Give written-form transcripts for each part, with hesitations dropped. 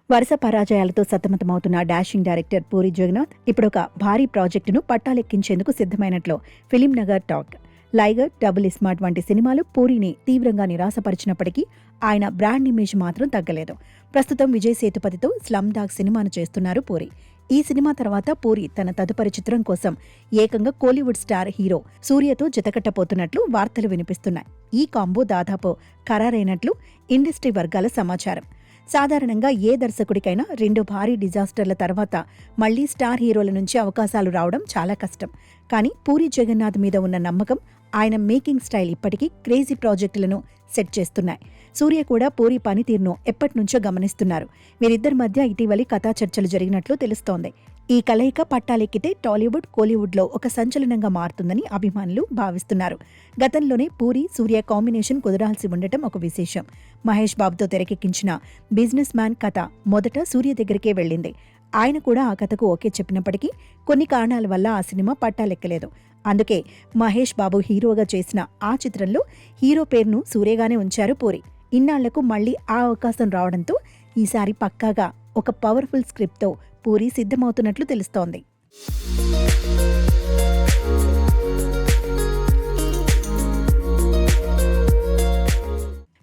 వరుస పరాజయాలతో సతమతమవుతున్న dashing director puri Jagannadh ఇప్పుడొక భారీ ప్రాజెక్టును పట్టాలెక్కించేందుకు సిద్ధమైనట్లు ఫిలిం నగర్ టాక్. లైగర్, డబుల్ స్మార్ట్ వంటి సినిమాలు పూరిని తీవ్రంగా నిరాశపరిచినప్పటికీ ఆయన బ్రాండ్ ఇమేజ్ మాత్రం తగ్గలేదు. ప్రస్తుతం విజయ్ సేతుపతితో స్లమ్ డాగ్ సినిమాను చేస్తున్నారు పూరి. ఈ సినిమా తర్వాత పూరి తన తదుపరి చిత్రం కోసం ఏకంగా కోలీవుడ్ స్టార్ హీరో సూర్యతో జతకట్టబోతున్నట్లు వార్తలు వినిపిస్తున్నాయి. ఈ కాంబో దాదాపు ఖరారైనట్లు ఇండస్ట్రీ వర్గాల సమాచారం. సాధారణంగా ఏ దర్శకుడికైనా 2 భారీ డిజాస్టర్ల తర్వాత మళ్లీ స్టార్ హీరోల నుంచి అవకాశాలు రావడం చాలా కష్టం. కానీ పూరి జగన్నాథ్ మీద ఉన్న నమ్మకం, ఆయన మేకింగ్ స్టైల్ ఇప్పటికీ క్రేజీ ప్రాజెక్టులను సెట్ చేస్తున్నాయి. సూర్య కూడా పూరి పనితీరును ఎప్పటినుంచో గమనిస్తున్నారు. వీరిద్దరి మధ్య ఇటీవలి కథా చర్చలు జరిగినట్లు తెలుస్తోంది. ఈ కలయిక పట్టాలెక్కితే టాలీవుడ్, కోలీవుడ్లో ఒక సంచలనంగా మారుతుందని అభిమానులు భావిస్తున్నారు. గతంలోనే పూరి, సూర్య కాంబినేషన్ కుదరాల్సి ఉండటం ఒక విశేషం. మహేష్ బాబుతో తెరకెక్కించిన బిజినెస్ మ్యాన్ కథ మొదట సూర్య దగ్గరికే వెళ్ళింది. ఆయన కూడా ఆ కథకు ఓకే చెప్పినప్పటికీ కొన్ని కారణాల వల్ల ఆ సినిమా పట్టాలెక్కలేదు. అందుకే మహేష్ బాబు హీరోగా చేసిన ఆ చిత్రంలో హీరో పేరును సూర్యగానే ఉంచారు పూరి. ఇన్నాళ్లకు మళ్లీ ఆ అవకాశం రావడంతో ఈసారి పక్కాగా ఒక పవర్ఫుల్ స్క్రిప్ట్తో పూరి సిద్ధమవుతున్నట్లు తెలుస్తోంది.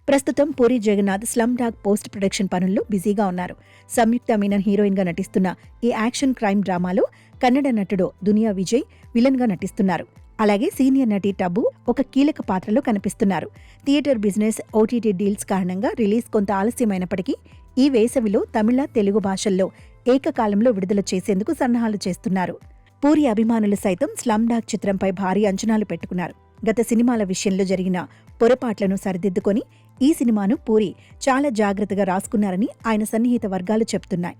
ప్రస్తుతం Puri Jagannadh slumdog post production పనుల్లో బిజీగా ఉన్నారు. సంయుక్త మీనన్ హీరోయిన్ గా నటిస్తున్న ఈ యాక్షన్ క్రైమ్ డ్రామాలో కన్నడ నటుడు దునియా విజయ్ విలన్ గా నటిస్తున్నారు. అలాగే సీనియర్ నటి టబు ఒక కీలక పాత్రలో కనిపిస్తున్నారు. థియేటర్ బిజినెస్, ఓటీటీ డీల్స్ కారణంగా రిలీజ్ కొంత ఆలస్యమైనప్పటికీ ఈ వేసవిలో తమిళ, తెలుగు భాషల్లో ఏకకాలంలో విడుదల చేసేందుకు సన్నాహాలు చేస్తున్నారు. పూరి అభిమానులు సైతం స్లమ్ డాగ్ చిత్రంపై భారీ అంచనాలు పెట్టుకున్నారు. గత సినిమాల విషయంలో జరిగిన పొరపాట్లను సరిదిద్దుకొని ఈ సినిమాను పూరి చాలా జాగ్రత్తగా రాసుకున్నారని ఆయన సన్నిహిత వర్గాలు చెప్తున్నాయి.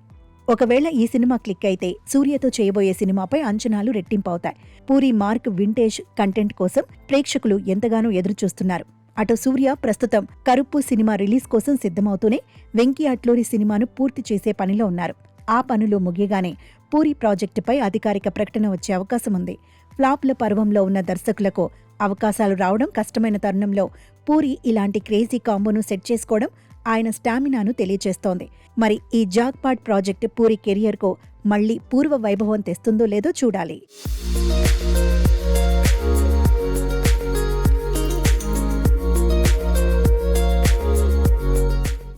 ఒకవేళ ఈ సినిమా క్లిక్ అయితే సూర్యతో చేయబోయే సినిమాపై అంచనాలు రెట్టింపవుతాయి. పూరి మార్క్ వింటేజ్ కంటెంట్ కోసం ప్రేక్షకులు ఎంతగానో ఎదురుచూస్తున్నారు. అటు సూర్య ప్రస్తుతం కరుప్పు సినిమా రిలీజ్ కోసం సిద్ధమవుతూనే వెంకీ అట్లూరి సినిమాను పూర్తి చేసే పనిలో ఉన్నారు. ఆ పనులు ముగియగానే పూరి ప్రాజెక్టుపై అధికారిక ప్రకటన వచ్చే అవకాశం ఉంది. ఫ్లాప్ల పర్వంలో ఉన్న దర్శకులకు అవకాశాలు రావడం కష్టమైన తరుణంలో పూరి ఇలాంటి క్రేజీ కాంబోను సెట్ చేసుకోవడం ఆయన స్టామినాను తెలియజేస్తోంది. మరి ఈ జాక్పాట్ ప్రాజెక్టు పూరి కెరియర్కు మళ్లీ పూర్వ వైభవం తెస్తుందో లేదో చూడాలి.